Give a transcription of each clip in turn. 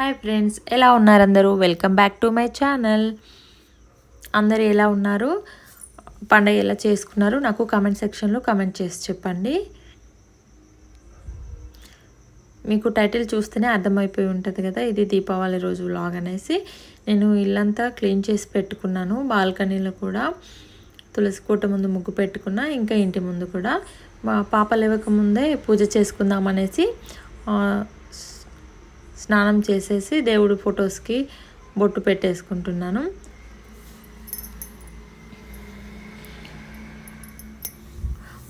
Hi friends, ఎలా ఉన్నారు అందరూ? Welcome back to my channel. అందరూ ఎలా ఉన్నారు? పండగ ఎలా చేసుకున్నారు? నాకు కామెంట్ సెక్షన్లో కామెంట్ చేసి చెప్పండి. మీకు టైటిల్ చూస్తేనే అర్థమైపోయి ఉంటుంది కదా, ఇది దీపావళి రోజు వ్లాగ్ అనేసి. నేను ఇల్లంతా క్లీన్ చేసి పెట్టుకున్నాను. బాల్కనీలో కూడా తులసి కోట ముందు ముగ్గు పెట్టుకున్నా, ఇంకా ఇంటి ముందు కూడా. మా పాప లేవక ముందే పూజ చేసుకుందామనేసి స్నానం చేసేసి దేవుడి ఫొటోస్కి బొట్టు పెట్టేసుకుంటున్నాను.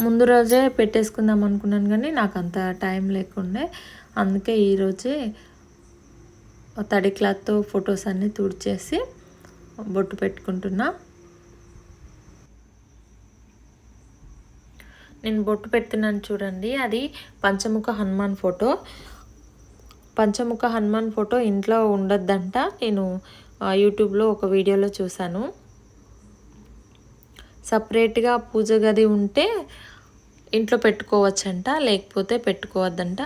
ముందు రోజే పెట్టేసుకుందాం అనుకున్నాను కానీ నాకు అంత టైం లేకుండే, అందుకే ఈరోజే తడి క్లాత్తో ఫొటోస్ అన్నీ తుడిచేసి బొట్టు పెట్టుకుంటున్నా. నేను బొట్టు పెడుతున్నాను చూడండి, అది పంచముఖ హనుమాన్ ఫోటో. పంచముఖ హనుమాన్ ఫోటో ఇంట్లో ఉండొద్దంట. నేను యూట్యూబ్లో ఒక వీడియోలో చూశాను. సపరేట్గా పూజ గది ఉంటే ఇంట్లో పెట్టుకోవచ్చంట, లేకపోతే పెట్టుకోవద్దంట.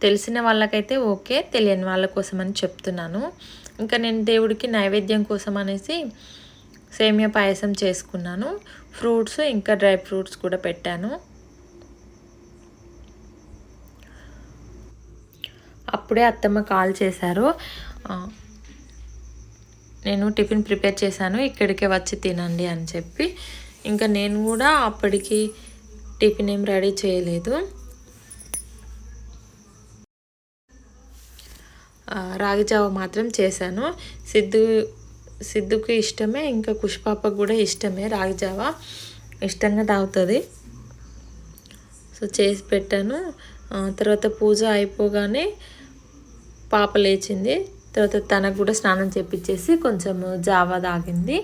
తెలిసిన వాళ్ళకైతే ఓకే, తెలియని వాళ్ళ కోసం అని చెప్తున్నాను. ఇంకా నేను దేవుడికి నైవేద్యం కోసం అనేసి సేమియా పాయసం చేసుకున్నాను. ఫ్రూట్స్ ఇంకా డ్రై ఫ్రూట్స్ కూడా పెట్టాను. అప్పుడే అత్తమ్మ కాల్ చేశారు. నేను టిఫిన్ ప్రిపేర్ చేశాను, ఇక్కడికే వచ్చి తినండి అని చెప్పి. ఇంకా నేను కూడా అప్పటికి టిఫిన్ ఏం రెడీ చేయలేదు. రాగి జావ మాత్రం చేశాను. సిద్ధుకి ఇష్టమే, ఇంకా కుష్పాపకు కూడా ఇష్టమే. రాగి జావ ఇష్టంగా తాగుతుంది. సో చేసి పెట్టాను. తర్వాత పూజ అయిపోగానే పాప లేచింది. తర్వాత తనకు కూడా స్నానం చేపించేసి కొంచెం జావా తాగింది.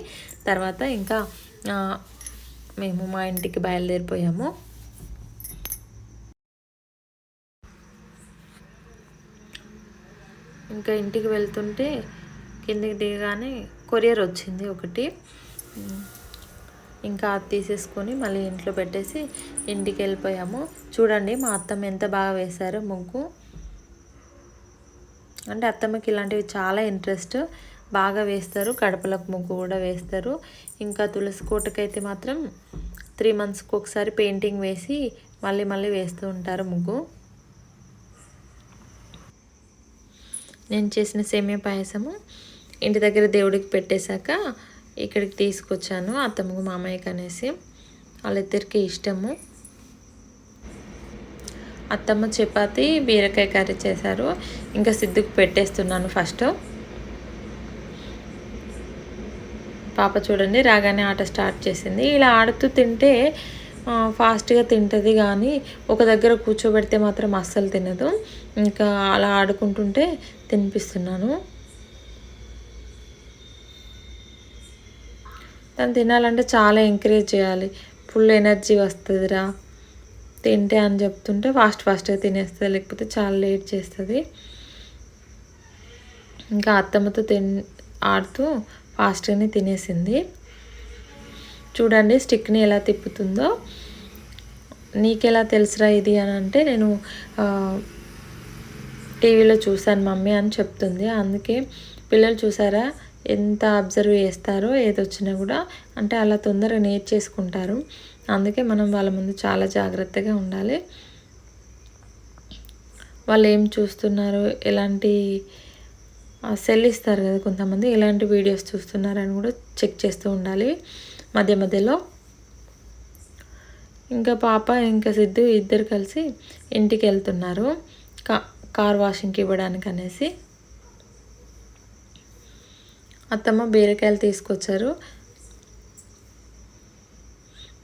తర్వాత ఇంకా మేము మా ఇంటికి బయలుదేరిపోయాము. ఇంకా ఇంటికి వెళ్తుంటే కిందకి దిగగానే కొరియర్ వచ్చింది ఒకటి. ఇంకా అది తీసేసుకొని మళ్ళీ ఇంట్లో పెట్టేసి ఇంటికి వెళ్ళిపోయాము. చూడండి మా అత్తమ్మ ఎంత బాగా వేశారో ముగ్గు. అంటే అత్తమ్మకి ఇలాంటివి చాలా ఇంట్రెస్ట్, బాగా వేస్తారు. గడపలకు ముగ్గు కూడా వేస్తారు. ఇంకా తులసి కోటకైతే మాత్రం 3 monthsకి ఒకసారి పెయింటింగ్ వేసి మళ్ళీ వేస్తూ ఉంటారు ముగ్గు. నేను చేసిన సేమియా పాయసము ఇంటి దగ్గర దేవుడికి పెట్టేశాక ఇక్కడికి తీసుకొచ్చాను అత్తమ్మకు మామయ్యకి అనేసి. వాళ్ళిద్దరికి ఇష్టము. అత్తమ్మ చపాతి బీరకాయ కర్రీ చేశారు. ఇంకా సిద్ధుకు పెట్టేస్తున్నాను ఫస్ట్. పాప చూడండి రాగానే ఆట స్టార్ట్ చేసింది. ఇలా ఆడుతూ తింటే ఫాస్ట్గా తింటుంది, కానీ ఒక దగ్గర కూర్చోబెడితే మాత్రం అస్సలు తినదు. ఇంకా అలా ఆడుకుంటుంటే తినిపిస్తున్నాను. తను తినాలంటే చాలా ఎంకరేజ్ చేయాలి. ఫుల్ ఎనర్జీ వస్తుందిరా తింటే అని చెప్తుంటే ఫాస్ట్గా తినేస్తుంది, లేకపోతే చాలా లేట్ చేస్తుంది. ఇంకా అత్తమ్మతో ఆడుతూ ఫాస్ట్గానే తినేసింది. చూడండి స్టిక్ని ఎలా తిప్పుతుందో. నీకెలా తెలుసురా ఇది అని అంటే, నేను టీవీలో చూశాను మమ్మీ అని చెప్తుంది. అందుకే పిల్లలు చూసారా ఎంత అబ్జర్వ్ చేస్తారో ఏదొచ్చినా కూడా, అంటే అలా తొందరగా నేర్చేసుకుంటారు. అందుకే మనం వాళ్ళ ముందు చాలా జాగ్రత్తగా ఉండాలి. వాళ్ళు ఏం చూస్తున్నారు, ఎలాంటి సెల్ ఇస్తారు కదా కొంతమంది, ఎలాంటి వీడియోస్ చూస్తున్నారని కూడా చెక్ చేస్తూ ఉండాలి మధ్యలో. ఇంకా పాప ఇంకా సిద్ధు ఇద్దరు కలిసి ఇంటికి వెళ్తున్నారు కార్ వాషింగ్కి ఇవ్వడానికి అనేసి. అత్తమ్మ బీరకాయలు తీసుకొచ్చారు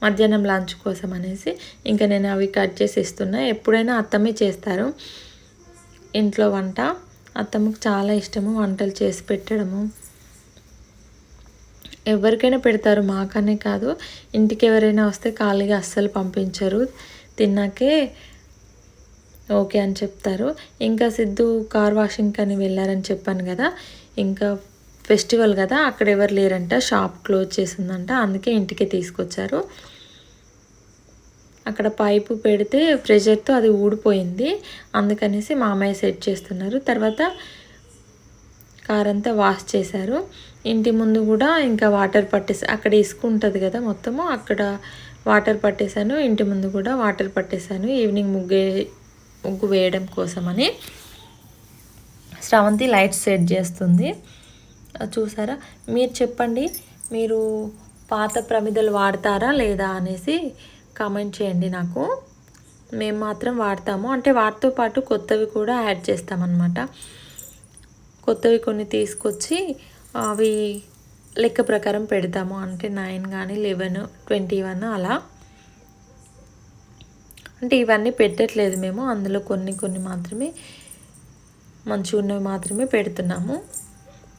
మధ్యాహ్నం లంచ్ కోసం అనేసి. ఇంకా నేను అవి కట్ చేసి ఇస్తున్నా. ఎప్పుడైనా అత్తమ్మే చేస్తారు ఇంట్లో వంట. అత్తమ్మకు చాలా ఇష్టము వంటలు చేసి పెట్టడము. ఎవరికైనా పెడతారు, మాకనే కాదు. ఇంటికి ఎవరైనా వస్తే ఖాళీగా అస్సలు పంపించరు, తిన్నాకే ఓకే అని చెప్తారు. ఇంకా సిద్ధు కార్ వాషింగ్ అని వెళ్ళారని చెప్పాను కదా, ఇంకా ఫెస్టివల్ కదా, అక్కడ ఎవరు లేరంట, షాప్ క్లోజ్ చేసిందంట. అందుకే ఇంటికే తీసుకొచ్చారు. అక్కడ పైపు పెడితే ప్రెషర్తో అది ఊడిపోయింది, అందుకనేసి మామయ్య సెట్ చేస్తున్నారు. తర్వాత కార్ అంతా వాష్ చేశారు. ఇంటి ముందు కూడా ఇంకా వాటర్ పట్టేసి అక్కడ ఇసుక ఉంటుంది కదా మొత్తము, అక్కడ వాటర్ పట్టేశాను. ఇంటి ముందు కూడా వాటర్ పట్టేశాను ఈవినింగ్ ముగ్గు వేయడం కోసమని. శ్రవంతి లైట్స్ సెట్ చేస్తుంది చూసారా. మీరు చెప్పండి, మీరు పాత ప్రమిదలు వాడతారా లేదా అనేసి కామెంట్ చేయండి నాకు. మేము మాత్రం వాడతాము, అంటే వాటితో పాటు కొత్తవి కూడా యాడ్ చేస్తామన్నమాట. కొత్తవి కొన్ని తీసుకొచ్చి అవి లెక్క ప్రకారం పెడతాము, అంటే 9 కానీ 11, 21 అలా. అంటే ఇవన్నీ పెట్టట్లేదు మేము, అందులో కొన్ని మాత్రమే మంచిగా ఉన్నవి మాత్రమే పెడుతున్నాము.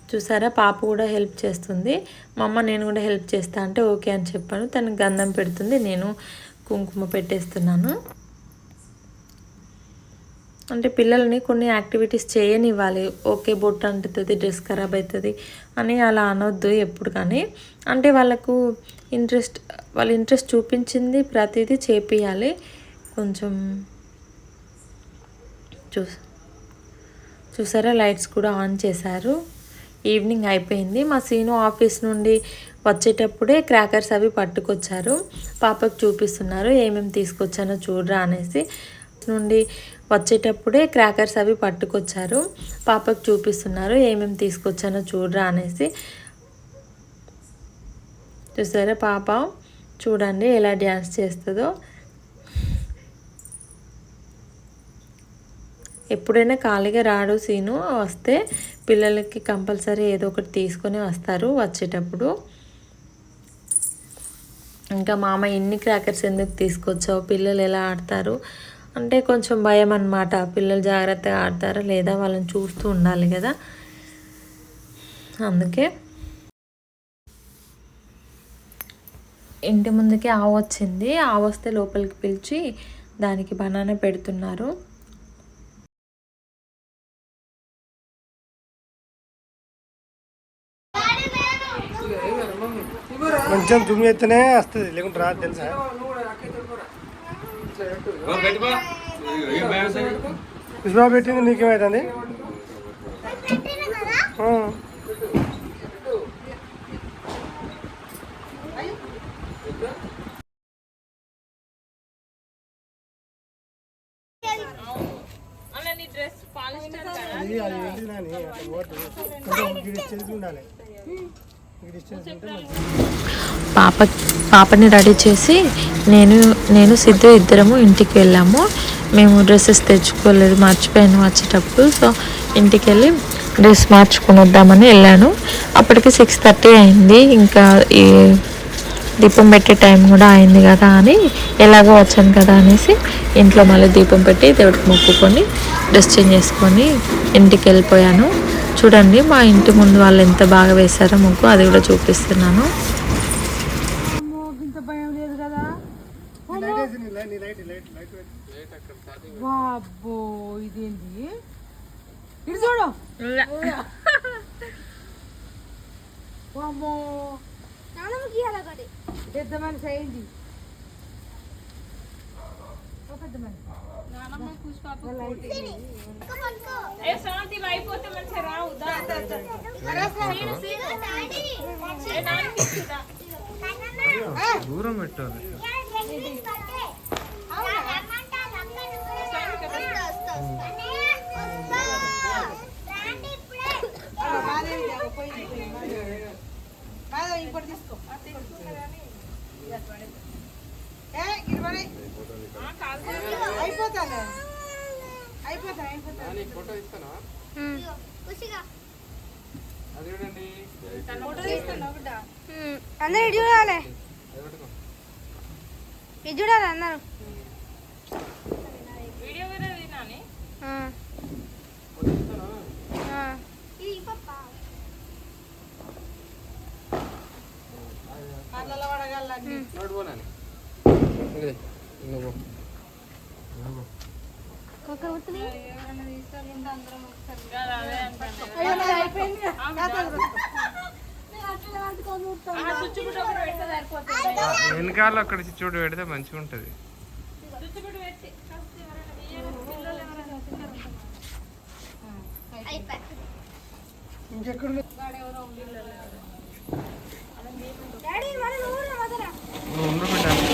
చూసారా, పాప కూడా హెల్ప్ చేస్తుంది. మా అమ్మ నేను కూడా హెల్ప్ చేస్తా అంటే ఓకే అని చెప్పాను. తనకు గంధం పెడుతుంది, నేను కుంకుమ పెట్టేస్తున్నాను. అంటే పిల్లల్ని కొన్ని యాక్టివిటీస్ చేయనివ్వాలి. ఓకే బొట్టు అంటుతుంది, డ్రెస్ ఖరాబ్ అవుతుంది అని అలా అనొద్దు ఎప్పుడు కానీ. అంటే వాళ్ళకు వాళ్ళ ఇంట్రెస్ట్ చూపించింది ప్రతిదీ చేపియాలి. కొంచెం చూసారా, లైట్స్ కూడా ఆన్ చేశారు. ఈవినింగ్ అయిపోయింది. మా సీను ఆఫీస్ నుండి వచ్చేటప్పుడే క్రాకర్స్ అవి పట్టుకొచ్చారు. పాపకు చూపిస్తున్నారు, ఏమేమి తీసుకొచ్చానో చూడరా అనేసి. నుండి వచ్చేటప్పుడే క్రాకర్స్ అవి పట్టుకొచ్చారు. పాపకు చూపిస్తున్నారు, ఏమేమి తీసుకొచ్చానో చూడరా అనేసి. చూసారా, పాప చూడండి ఎలా డ్యాన్స్ చేస్తుందో. ఎప్పుడైనా ఖాళీగా రాడు సీను. వస్తే పిల్లలకి కంపల్సరీ ఏదో ఒకటి తీసుకొని వస్తారు వచ్చేటప్పుడు. ఇంకా మామ ఇన్ని క్రాకర్స్ ఎందుకు తీసుకొచ్చావు, పిల్లలు ఎలా ఆడతారు అంటే కొంచెం భయం అన్నమాట. పిల్లలు జాగ్రత్తగా ఆడతారా లేదా వాళ్ళని చూస్తూ ఉండాలి కదా, అందుకే. ఇంటి ముందుకే ఆవు వచ్చింది. ఆవు వస్తే లోపలికి పిలిచి దానికి బనానా పెడుతున్నారు. కొంచెం జూమ్ చేస్తేనే వస్తుంది, లేకుంటే రాదు తెలుసా. పుష్ప పెట్టింది నీకేమవుతుంది. ఉండాలి. పాపని రెడీ చేసి నేను సిద్ధు ఇద్దరము ఇంటికి వెళ్ళాము. మేము డ్రెస్సెస్ తెచ్చుకోలేదు, మర్చిపోయాను వచ్చేటప్పుడు. సో ఇంటికి వెళ్ళి డ్రెస్ మార్చుకొని వద్దామని వెళ్ళాను. అప్పటికి 6:30 అయింది. ఇంకా ఈ దీపం పెట్టే టైం కూడా అయింది కదా అని, ఎలాగో వచ్చాను కదా అనేసి ఇంట్లో మళ్ళీ దీపం పెట్టి దేవుడికి మొక్కుకొని డ్రెస్ చేంజ్ చేసుకొని ఇంటికి వెళ్ళిపోయాను. చూడండి మా ఇంటి ముందు వాళ్ళు ఎంత బాగా వేశారో ముగ్గు, అది కూడా చూపిస్తున్నాను. దూరం పెట్టాలి. అందరు చూడాలి, ఇది చూడాలి అందరు. వెనకాల అక్కడ చూడు పెడితే మంచిగా ఉంటుంది. డాడీ మన ఊరు మదరా ఉండు పెట్టాలి.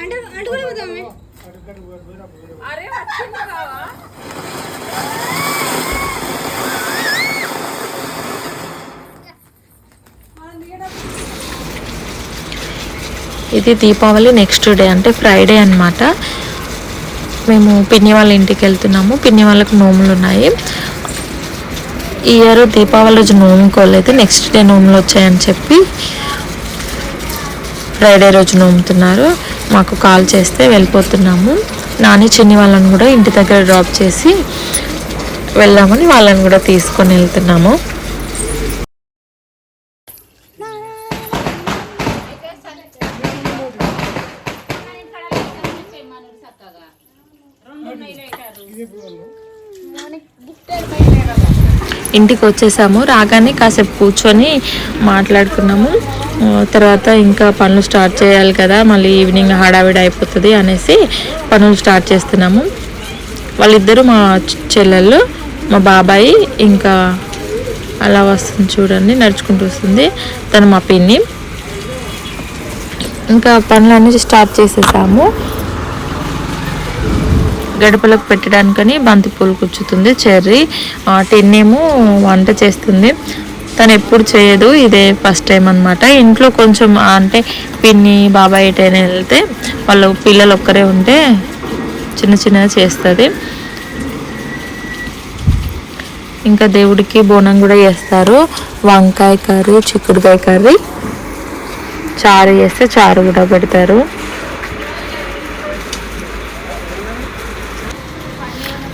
అంటే కూడా పోతాం ఇది దీపావళి నెక్స్ట్ డే అంటే ఫ్రైడే అన్నమాట. మేము పిన్ని వాళ్ళ ఇంటికి వెళ్తున్నాము. పిన్ని వాళ్ళకి నోములు ఉన్నాయి. ఈ ఇయర్ దీపావళి రోజు నోముకోలేదు, నెక్స్ట్ డే నోములు వచ్చాయని చెప్పి ఫ్రైడే రోజు నోముతున్నారు. మాకు కాల్ చేస్తే వెళ్ళిపోతున్నాము. నాని చిన్ని వాళ్ళని కూడా ఇంటి దగ్గర డ్రాప్ చేసి వెళ్దామని వాళ్ళని కూడా తీసుకొని వెళ్తున్నాము. ఇంటికి వచ్చేసాము. రాగానే కాసేపు కూర్చొని మాట్లాడుకున్నాము. తర్వాత ఇంకా పనులు స్టార్ట్ చేయాలి కదా, మళ్ళీ ఈవినింగ్ హడావిడి అయిపోతుంది అనేసి పనులు స్టార్ట్ చేస్తున్నాము. వాళ్ళిద్దరూ మా చెల్లెళ్ళు, మా బాబాయి ఇంకా అలా వస్తుంది చూడండి, నడుచుకుంటూ వస్తుంది. తను మా పిన్ని. ఇంకా పనులన్నీ స్టార్ట్ చేసేసాము. గడపలకు పెట్టడానికని బంతిపూలు కూర్చుతుంది చెర్రీ. టెన్నేమో వంట చేస్తుంది. తను ఎప్పుడు చేయదు, ఇదే ఫస్ట్ టైం అనమాట. ఇంట్లో కొంచెం అంటే పిన్ని బాబాయ్ ఎటైనా వెళ్తే వాళ్ళు పిల్లలు ఒక్కరే ఉంటే చిన్న చిన్నగా చేస్తుంది. ఇంకా దేవుడికి బోనం కూడా చేస్తారు. వంకాయ కర్రీ, చిక్కుడుకాయ కర్రీ, చారు చేస్తే చారు కూడా పెడతారు.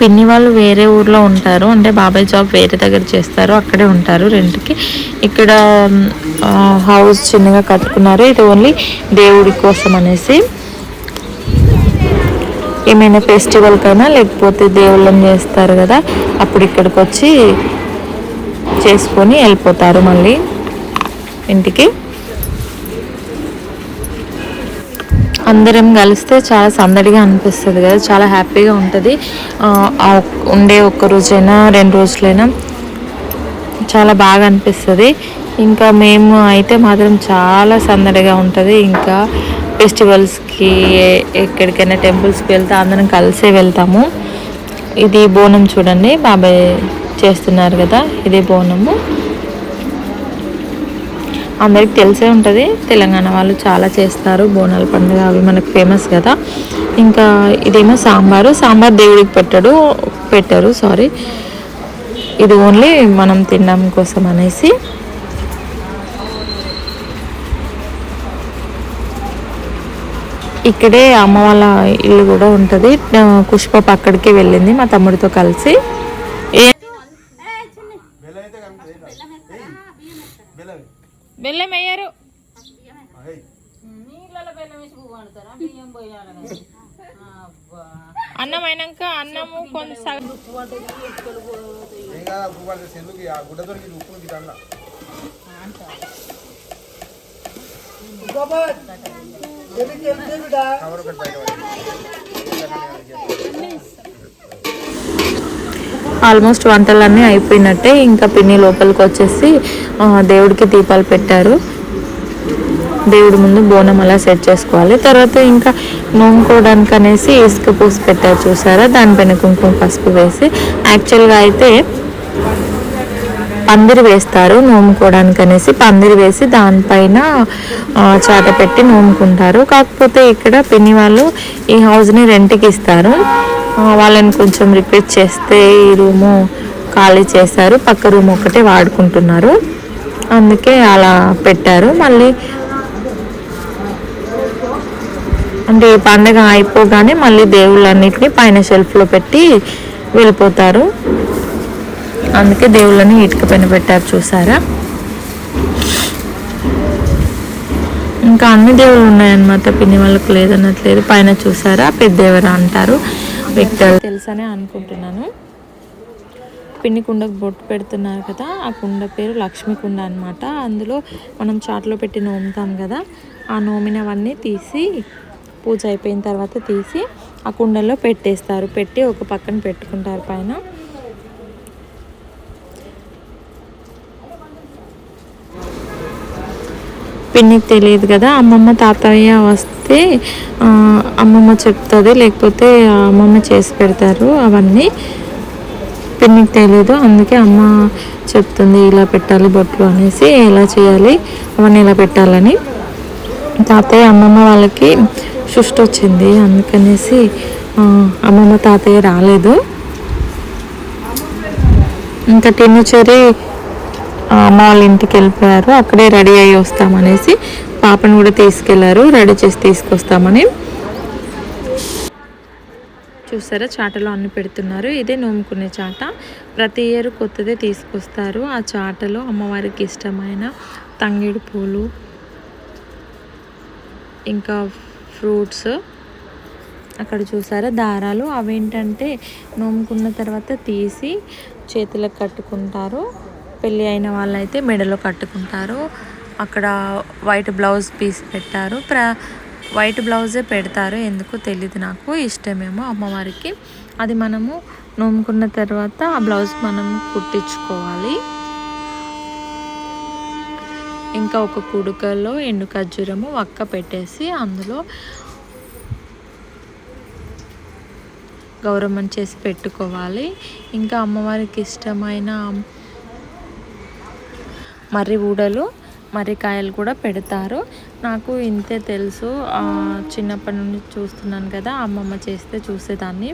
పిన్ని వాళ్ళు వేరే ఊర్లో ఉంటారు, అంటే బాబాయ్ జాబ్ వేరే దగ్గర చేస్తారు, అక్కడే ఉంటారు రెంట్కి. ఇక్కడ హౌస్ చిన్నగా కట్టుకున్నారు. ఇది ఓన్లీ దేవుడి కోసం అనేసి. ఏమైనా ఫెస్టివల్కైనా లేకపోతే దేవుళ్ళని చేస్తారు కదా, అప్పుడు ఇక్కడికి వచ్చి చేసుకొని వెళ్ళిపోతారు మళ్ళీ ఇంటికి. అందరం కలిస్తే చాలా సందడిగా అనిపిస్తుంది కదా, చాలా హ్యాపీగా ఉంటుంది. ఉండే ఒక్క రోజైనా 2 రోజులైనా చాలా బాగా అనిపిస్తుంది. ఇంకా మేము అయితే మాత్రం చాలా సందడిగా ఉంటుంది. ఇంకా ఫెస్టివల్స్కి ఎక్కడికైనా టెంపుల్స్కి వెళ్తే అందరం కలిసే వెళ్తాము. ఇది బోనం చూడండి, బాబాయ్ చేస్తున్నారు కదా, ఇదే బోనము. అందరికి తెలిసే ఉంటుంది, తెలంగాణ వాళ్ళు చాలా చేస్తారు బోనాల పండుగ, అవి మనకు ఫేమస్ కదా. ఇంకా ఇదేమో సాంబారు దేవుడికి పెట్టారు సారీ, ఇది ఓన్లీ మనం తినడం కోసం అనేసి. ఇక్కడే అమ్మ వాళ్ళ ఇల్లు కూడా ఉంటుంది. పుష్ప అక్కడికి వెళ్ళింది మా తమ్ముడితో కలిసి. బెల్లం వేయరు, అన్నం అయినాక అన్నము కొంచెం ఆల్మోస్ట్ వంటలన్నీ అయిపోయినట్టే. ఇంకా పిన్ని లోపలికి వచ్చేసి దేవుడికి దీపాలు పెట్టారు. దేవుడి ముందు బోనం అలా సెట్ చేసుకోవాలి. తర్వాత ఇంకా నోముకోవడానికి అనేసి ఇసుక పూసి పెట్టారు చూసారా, దానిపైన కుంకుమ పసుపు వేసి. యాక్చువల్గా అయితే పందిరి వేస్తారు నోముకోవడానికి అనేసి, పందిరి వేసి దానిపైన చాట పెట్టి నోముకుంటారు. కాకపోతే ఇక్కడ పిన్ని వాళ్ళు ఈ హౌస్ని రెంట్కి ఇస్తారు. వాళ్ళని కొంచెం రిపేర్ చేస్తే ఈ రూము ఖాళీ చేశారు, పక్క రూమ్ ఒకటే వాడుకుంటున్నారు, అందుకే అలా పెట్టారు. మళ్ళీ అంటే ఈ పండుగ అయిపోగానే మళ్ళీ దేవుళ్ళన్నిటిని పైన షెల్ఫ్లో పెట్టి వెళ్ళిపోతారు. అందుకే దేవుళ్ళని ఇటుక పైన పెట్టారు చూసారా. ఇంకా అన్ని దేవుళ్ళు ఉన్నాయన్నమాట, పిన్ని వాళ్ళకు లేదన్నట్లేదు. పైన చూసారా పెద్దేవర అంటారు, వ్యక్తులు తెలుసనే అనుకుంటున్నాను. పిండి కుండకు బొట్టు పెడుతున్నారు కదా, ఆ కుండ పేరు లక్ష్మీ కుండ అనమాట. అందులో మనం చాట్లో పెట్టి నోముతాం కదా, ఆ నోమినవన్నీ తీసి పూజ అయిపోయిన తర్వాత తీసి ఆ కుండలో పెట్టేస్తారు. పెట్టి ఒక పక్కన పెట్టుకుంటారు పైన. పిన్నికి తెలియదు కదా, అమ్మమ్మ తాతయ్య వస్తే అమ్మమ్మ చెప్తుంది, లేకపోతే అమ్మమ్మ చేసి పెడతారు అవన్నీ. పిన్నికి తెలియదు, అందుకే అమ్మ చెప్తుంది ఇలా పెట్టాలి బొట్లు అనేసి, ఎలా చేయాలి అవన్నీ ఇలా పెట్టాలని. తాతయ్య అమ్మమ్మ వాళ్ళకి సృష్టి వచ్చింది, అందుకనేసి అమ్మమ్మ తాతయ్య రాలేదు. ఇంకా టిన్నుచెరి అమ్మ వాళ్ళ ఇంటికి వెళ్ళిపోయారు. అక్కడే రెడీ అయ్యి వస్తామనేసి పాపను కూడా తీసుకెళ్లారు, రెడీ చేసి తీసుకొస్తామని. చూసారా చాటలో అన్ని పెడుతున్నారు. ఇదే నోముకునే చాట. ప్రతి ఇయర్ కొత్తదే తీసుకొస్తారు. ఆ చాటలో అమ్మవారికి ఇష్టమైన తంగేడు పూలు, ఇంకా ఫ్రూట్స్. అక్కడ చూసారా దారాలు, అవేంటంటే నోముకున్న తర్వాత తీసి చేతులకు కట్టుకుంటారు. పెళ్ళి అయిన వాళ్ళైతే మెడలో కట్టుకుంటారు. అక్కడ వైట్ బ్లౌజ్ పీస్ పెట్టారు. వైట్ బ్లౌజే పెడతారు, ఎందుకో తెలీదు నాకు, ఇష్టమేమో అమ్మవారికి. అది మనము నోముకున్న తర్వాత ఆ బ్లౌజ్ మనం కుట్టించుకోవాలి. ఇంకా ఒక కుడుకలో ఎండు ఖర్జూరము వక్క పెట్టేసి అందులో గౌరమ్మని చేసి పెట్టుకోవాలి. ఇంకా అమ్మవారికి ఇష్టమైన మర్రి ఊడలు, మర్రికాయలు కూడా పెడతారు. నాకు ఇంతే తెలుసు, చిన్నప్పటి నుండి చూస్తున్నాను కదా, అమ్మమ్మ చేస్తే చూసేదాన్ని.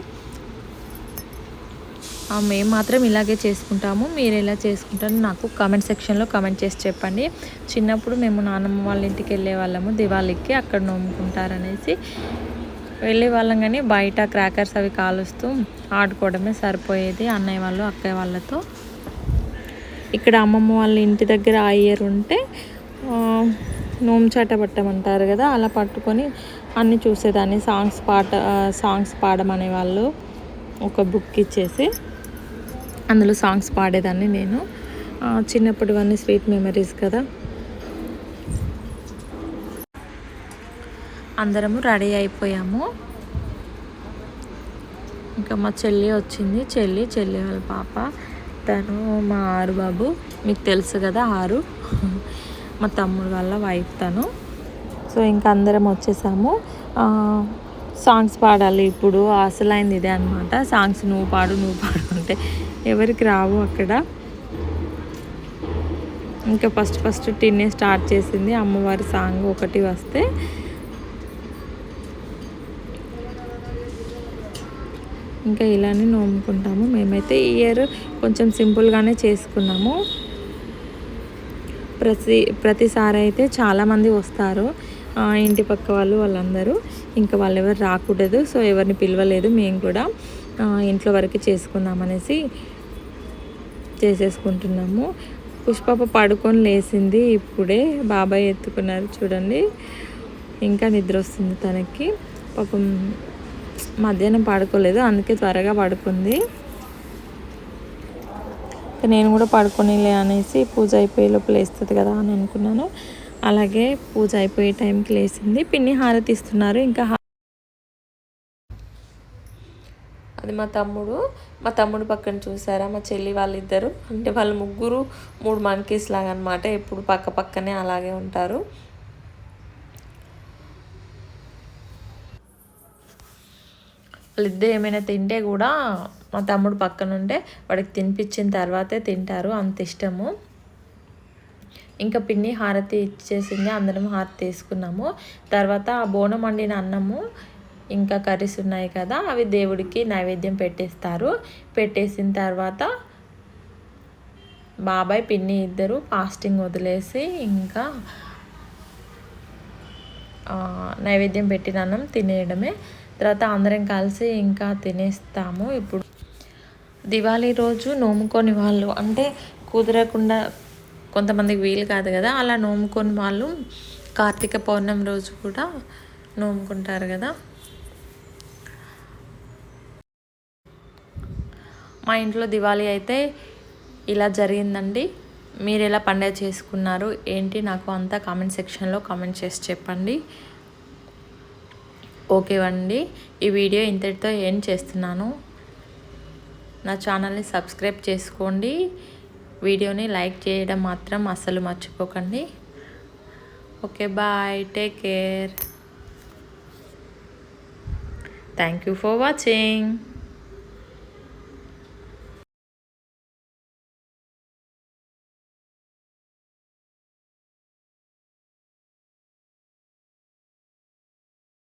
మేము మాత్రం ఇలాగే చేసుకుంటాము. మీరు ఎలా చేసుకుంటారో నాకు కామెంట్ సెక్షన్లో కామెంట్ చేసి చెప్పండి. చిన్నప్పుడు మేము నాన్నమ్మ వాళ్ళ ఇంటికి వెళ్ళే వాళ్ళము దివాళీకి, అక్కడ నోముకుంటారనేసి వెళ్ళే వాళ్ళం. కానీ బయట క్రాకర్స్ అవి కాలుస్తూ ఆడుకోవడమే సరిపోయేది అన్నయ్య వాళ్ళు అక్కయ్య వాళ్ళతో. ఇక్కడ అమ్మమ్మ వాళ్ళ ఇంటి దగ్గర ఆ ఇయర్ ఉంటే నోము చాట పట్టమంటారు కదా, అలా పట్టుకొని అన్నీ చూసేదాన్ని. సాంగ్స్ పాడమనే వాళ్ళు, ఒక బుక్ ఇచ్చేసి అందులో సాంగ్స్ పాడేదాన్ని నేను. చిన్నప్పటివన్నీ స్వీట్ మెమరీస్ కదా. అందరము రెడీ అయిపోయాము. ఇంకా మా చెల్లి వచ్చింది, చెల్లి వాళ్ళ పాప, తను మా ఆరు బాబు, మీకు తెలుసు కదా ఆరు, మా తమ్ముడు వాళ్ళ వైఫ్ తను. సో ఇంకా అందరం వచ్చేసాము. సాంగ్స్ పాడాలి ఇప్పుడు, అసలైంది ఇదే అనమాట. సాంగ్స్ నువ్వు పాడు అంటే ఎవరికి రావు అక్కడ. ఇంకా ఫస్ట్ టిన్నే స్టార్ట్ చేసింది. అమ్మవారి సాంగ్ ఒకటి వస్తే ఇంకా ఇలానే నోముకుంటాము. మేమైతే ఈ ఇయర్ కొంచెం సింపుల్గానే చేసుకున్నాము. ప్రతిసారి అయితే చాలామంది వస్తారు, ఇంటి పక్క వాళ్ళందరూ. ఇంకా వాళ్ళు ఎవరు రాకూడదు, సో ఎవరిని పిలవలేదు. మేము కూడా ఇంట్లో వరకు చేసుకుందామనేసి చేసేసుకుంటున్నాము. పుష్పప్ప పడుకొని లేచింది ఇప్పుడే, బాబాయ్ ఎత్తుకున్నారు చూడండి. ఇంకా నిద్ర వస్తుంది తనకి, పాపం మధ్యాహ్నం పడుకోలేదు, అందుకే త్వరగా పడుకుంది. నేను కూడా పడుకోనిలే అనేసి పూజ అయిపోయే లోపల లేస్తుంది కదా అని అనుకున్నాను. అలాగే పూజ అయిపోయే టైంకి లేచింది. పిన్ని హారతి ఇస్తున్నారు. ఇంకా అది మా తమ్ముడు పక్కన చూసారా మా చెల్లి వాళ్ళిద్దరు, అంటే వాళ్ళు ముగ్గురు 3 మంకీస్ లాగా అనమాట, ఎప్పుడు పక్కనే అలాగే ఉంటారు. వాళ్ళిద్దరు ఏమైనా తింటే కూడా మా తమ్ముడు పక్కన ఉంటే వాడికి తినిపించిన తర్వాతే తింటారు, అంత ఇష్టము. ఇంకా పిన్ని హారతి ఇచ్చేసింది, అందరం హారతి తీసుకున్నాము. తర్వాత ఆ బోనం వండిన అన్నము ఇంకా కర్రీస్ ఉన్నాయి కదా, అవి దేవుడికి నైవేద్యం పెట్టేస్తారు. పెట్టేసిన తర్వాత బాబాయ్ పిన్ని ఇద్దరు ఫాస్టింగ్ వదిలేసి ఇంకా నైవేద్యం పెట్టిన అన్నం తినేయడమే. తర్వాత అందరం కలిసి ఇంకా తినేస్తాము. ఇప్పుడు దివాళీ రోజు నోముకొని వాళ్ళు, అంటే కుదరకుండా కొంతమందికి వీలు కాదు కదా, అలా నోముకొని వాళ్ళు కార్తీక పౌర్ణమి రోజు కూడా నోముకుంటారు కదా. మా ఇంట్లో దివాళీ అయితే ఇలా జరిగిందండి. మీరు ఎలా పండుగ చేసుకున్నారు ఏంటి నాకు అంతా కామెంట్ సెక్షన్లో కామెంట్ చేసి చెప్పండి. ఓకే అండి, ఈ వీడియో ఇంతటితో ఏం చేస్తున్నాను. నా ఛానల్ని సబ్స్క్రైబ్ చేసుకోండి. వీడియోని లైక్ చేయడం మాత్రం అస్సలు మర్చిపోకండి. Okay, bye, take care. Thank you for watching.